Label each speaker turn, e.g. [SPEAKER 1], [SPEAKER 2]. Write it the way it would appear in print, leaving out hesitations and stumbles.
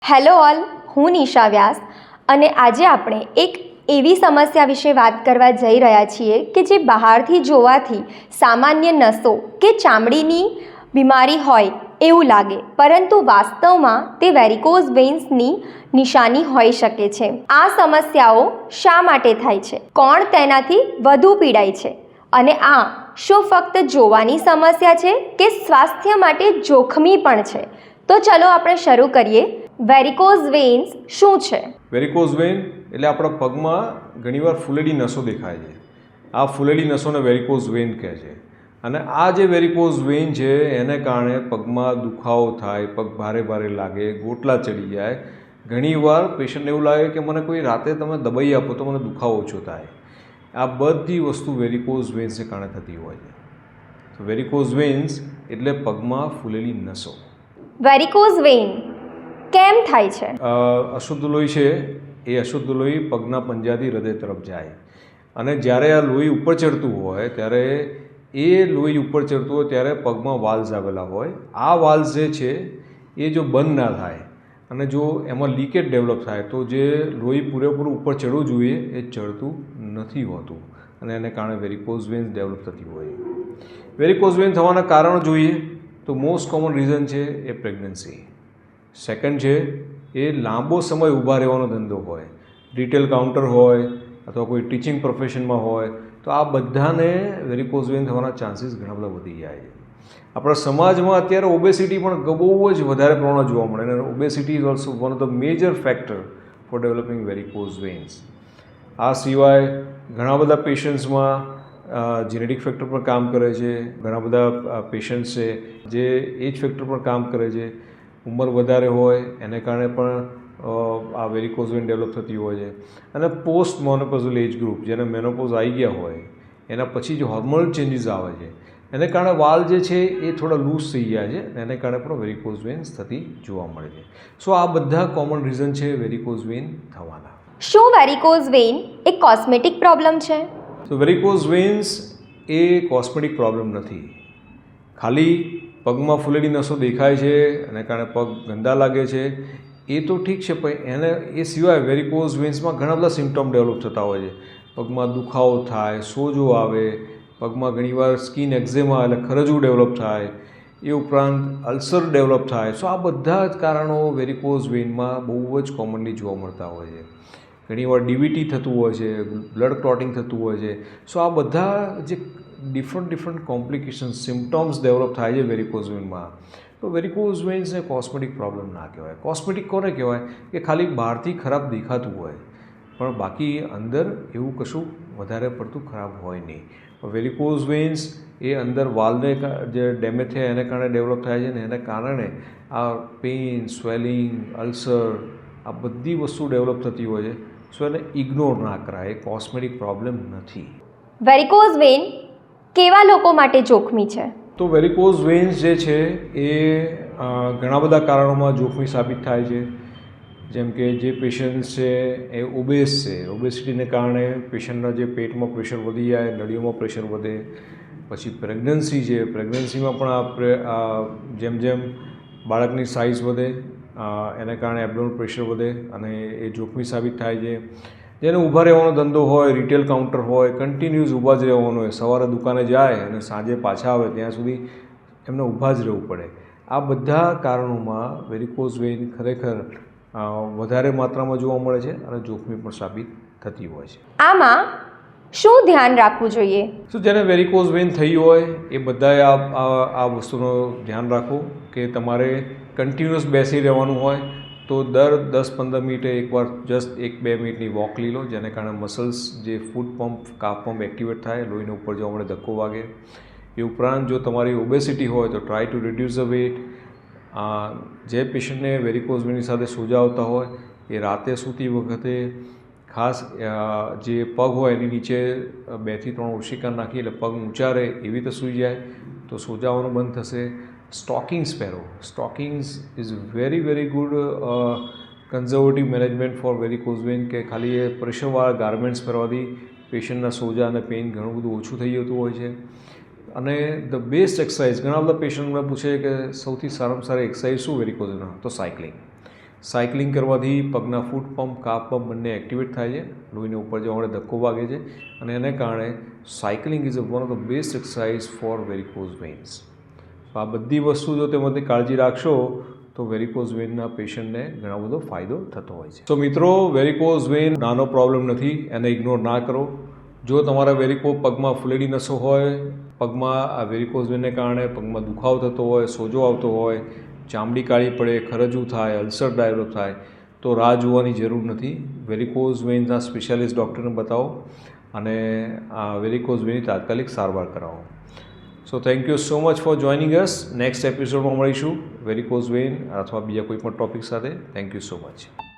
[SPEAKER 1] Hello all, હું નિશા વ્યાસ અને આજે આપણે એક એવી સમસ્યા વિશે વાત કરવા જઈ રહ્યા છીએ કે જે બહારથી જોવાથી સામાન્ય નસો કે ચામડીની બીમારી હોય એવું લાગે, પરંતુ વાસ્તવમાં તે વેરિકોઝ વેન્સની નિશાની હોઈ શકે છે. આ સમસ્યાઓ શા માટે થાય છે, કોણ તેનાથી વધુ પીડાય છે અને આ શું ફક્ત જોવાની સમસ્યા છે કે સ્વાસ્થ્ય માટે જોખમી પણ છે? તો ચલો આપણે શરૂ કરીએ. વેરિકોઝ વેન્સ શું છે?
[SPEAKER 2] વેરિકોઝ વેન એટલે આપણા પગમાં ઘણીવાર ફૂલેલી નસો દેખાય છે. આ ફૂલેલી નસોને વેરિકોઝ વેન કહે છે. અને આ જે વેરિકોઝ વેન છે એને કારણે પગમાં દુખાવો થાય, પગ ભારે ભારે લાગે, ગોટલા ચડી જાય. ઘણીવાર પેશન્ટને એવું લાગે કે મને કોઈ રાતે તમે દબાઈ આપો તો મને દુખાવો ઓછો થાય. આ બધી વસ્તુ વેરિકોઝ વેન્સને કારણે થતી હોય છે. તો વેરિકોઝ વેન્સ એટલે પગમાં ફૂલેલી નસો.
[SPEAKER 1] વેરિકોઝ વેન કેમ થાય છે?
[SPEAKER 2] અશુદ્ધ લોહી છે એ અશુદ્ધ લોહી પગના પંજાથી હૃદય તરફ જાય અને જ્યારે આ લોહી ઉપર ચડતું હોય ત્યારે એ લોહી ઉપર ચડતું હોય ત્યારે પગમાં વાલ્વ્સ આવેલા હોય. આ વાલ્વ્સ જે છે એ જો બંધ ના થાય અને જો એમાં લીકેજ ડેવલપ થાય તો જે લોહી પૂરેપૂરું ઉપર ચડવું જોઈએ એ ચડતું નથી હોતું અને એને કારણે વેરિકોઝ વેન્સ ડેવલપ થતી હોય. વેરિકોઝ વેન થવાના કારણો જોઈએ તો મોસ્ટ કોમન રીઝન છે એ પ્રેગ્નન્સી. સેકન્ડ છે એ લાંબો સમય ઊભા રહેવાનો ધંધો હોય, રિટેલ કાઉન્ટર હોય અથવા કોઈ ટીચિંગ પ્રોફેશનમાં હોય તો આ બધાને વેરિકોઝ વેન થવાના ચાન્સીસ ઘણા બધા વધી જાય છે. આપણા સમાજમાં અત્યારે ઓબેસિટી પણ બહુ જ વધારે પ્રમાણમાં જોવા મળે અને obesity is also one of the major factor for developing varicose vans. આ સિવાય ઘણા બધા પેશન્ટ્સમાં જેનેટિક ફેક્ટર પર કામ કરે છે. ઘણા બધા પેશન્ટ્સ છે જે એજ ફેક્ટર પર કામ કરે છે. ઉંમર વધારે હોય એને કારણે પણ આ વેરિકોઝ વેન ડેવલપ થતી હોય છે. અને પોસ્ટ મોનોપોઝલ એજ ગ્રુપ જેને મેનોપોઝ આવી ગયા હોય એના પછી જે હોર્મોનલ ચેન્જીસ આવે છે એને કારણે વાલ જે છે એ થોડા લૂઝ થઈ ગયા છે અને એને કારણે પણ વેરિકોઝ વેન્સ થતી જોવા મળે છે. સો આ બધા કોમન રીઝન છે વેરિકોઝ વેન થવાના.
[SPEAKER 1] શું વેરિકોઝ વેન એક કોસ્મેટિક પ્રોબ્લેમ છે?
[SPEAKER 2] તો વેરિકોઝ વેન્સ એ કોસ્મેટિક પ્રોબ્લેમ નથી. ખાલી પગમાં ફૂલેલી નસો દેખાય છે એને કારણે પગ ગંદા લાગે છે એ તો ઠીક છે, પણ એને એ સિવાય વેરિકોઝ વેન્સમાં ઘણા બધા સિમ્ટમ ડેવલપ થતા હોય છે. પગમાં દુખાવો થાય, સોજો આવે, પગમાં ઘણીવાર સ્કિન એક્ઝેમા એટલે ખરજવું ડેવલપ થાય, એ ઉપરાંત અલ્સર ડેવલપ થાય. સો આ બધા જ કારણો વેરિકોઝ વેનમાં બહુ જ કોમનલી જોવા મળતા હોય છે. ઘણીવાર ડીવીટી થતું હોય છે, બ્લડ ક્લોટિંગ થતું હોય છે. સો આ બધા જે ડિફરન્ટ કોમ્પ્લિકેશન્સ સિમ્ટમ્સ ડેવલપ થાય છે વેરિકોઝ વેનમાં. તો વેરિકોઝ વેન્સને કોસ્મેટિક પ્રોબ્લેમ ના કહેવાય. કોસ્મેટિક કોને કહેવાય કે ખાલી બહારથી ખરાબ દેખાતું હોય પણ બાકી અંદર એવું કશું વધારે પડતું ખરાબ હોય નહીં. વેરિકોઝ વેન્સ એ અંદર વાલને જે ડેમેજ થયા એને કારણે ડેવલપ થાય છે ને એને કારણે આ પેઇન, સ્વેલિંગ, અલ્સર આ બધી વસ્તુ ડેવલપ થતી હોય છે. સો એને ઇગ્નોર ના કરાય, એ કોસ્મેટિક પ્રોબ્લેમ નથી.
[SPEAKER 1] વેરિકોઝ વેન કેવા લોકો માટે જોખમી છે?
[SPEAKER 2] તો વેરિકોઝ વેન્સ જે છે એ ઘણા બધા કારણોમાં જોખમી સાબિત થાય છે. જેમ કે જે પેશન્ટ છે એ ઓબેસ છે, ઓબેસિટીને કારણે પેશન્ટના જે પેટમાં પ્રેશર વધી જાય, નળીઓમાં પ્રેશર વધે. પછી પ્રેગ્નન્સી છે, પ્રેગ્નન્સીમાં પણ જેમ જેમ બાળકની સાઇઝ વધે એને કારણે એબ્ડોમિનલ પ્રેશર વધે અને એ જોખમી સાબિત થાય છે. જેને ઊભા રહેવાનો ધંધો હોય, રિટેલ કાઉન્ટર હોય, કન્ટિન્યુઅસ ઊભા જ રહેવાનું હોય, સવારે દુકાને જાય અને સાંજે પાછા આવે ત્યાં સુધી એમને ઊભા જ રહેવું પડે. આ બધા કારણોમાં વેરિકોઝ વેન ખરેખર વધારે માત્રામાં જોવા મળે છે અને જોખમી પણ સાબિત થતી હોય છે.
[SPEAKER 1] આમાં શું ધ્યાન રાખવું જોઈએ?
[SPEAKER 2] તો જેને વેરિકોઝ વેન થઈ હોય એ બધાએ આ વસ્તુનું ધ્યાન રાખવું કે તમારે કન્ટિન્યુઅસ બેસી રહેવાનું હોય તો દર 10-15 મિનિટે એકવાર જસ્ટ 1-2 મિનિટની વોક લઈ લો, જેને કારણે મસલ્સ જે ફૂટ પંપ, કાફ પંપ એક્ટિવેટ થાય, લોહીને ઉપર જવા માટે ધક્કો વાગે. એ ઉપરાંત જો તમારી ઓબેસિટી હોય તો try to reduce the weight. જે પેશન્ટને વેરિકોઝ વેનની સાથે સોજા આવતા હોય એ રાતે સૂતી વખતે ખાસ જે પગ હોય એની નીચે 2 થી 3 ઓશિકા નાખી એટલે પગ ઊંચા રહે એવી રીતે સૂઈ જાય તો સોજા આવવાનું બંધ થશે. સ્ટોકિંગ્સ પહેરો. Stockings is very good conservative management for varicose vein કે ખાલી એ પ્રેશરવાળા ગાર્મેન્ટ્સ પહેરવાથી પેશન્ટના સોજા અને પેઇન ઘણું બધું ઓછું થઈ જતું હોય છે. અને ધ બેસ્ટ એક્સરસાઇઝ ઘણા બધા પેશન્ટ મને પૂછે કે સૌથી સારામાં સારી એક્સરસાઇઝ શું વેરિકોઝ વેનમાં? તો સાયકલિંગ. સાયકલિંગ કરવાથી પગના ફૂટ પંપ કાફ પંપ બંને એક્ટિવેટ થાય છે, લોહીને ઉપર જવા માટે ધક્કો વાગે છે અને એને કારણે cycling is one of the best exercise for varicose veins. આ બધી વસ્તુ જો તેમાંથી કાળજી રાખશો તો વેરિકોઝ વેઇનના પેશન્ટને ઘણો બધો ફાયદો થતો હોય છે. તો મિત્રો, વેરિકોઝ વેઇન નાનો પ્રોબ્લેમ નથી, એને ઇગ્નોર ના કરો. જો તમારા પગમાં ફૂલેલી નસો હોય, પગમાં આ વેરિકોઝ વેઇનને કારણે પગમાં દુખાવો થતો હોય, સોજો આવતો હોય, ચામડી કાળી પડે, ખરજવું થાય, અલ્સર ડેવલપ થાય, તો રાહ જોવાની જરૂર નથી. વેરિકોઝ વેઇન્સના સ્પેશિયાલિસ્ટ ડૉક્ટરને બતાવો અને આ વેરિકોઝ વેઇનની તાત્કાલિક સારવાર કરાવો. So thank you so much for joining us. Next એપિસોડમાં મળીશું વેરિકોઝ વેઇન અથવા બીજા કોઈ પણ ટૉપિક સાથે. Thank you so much.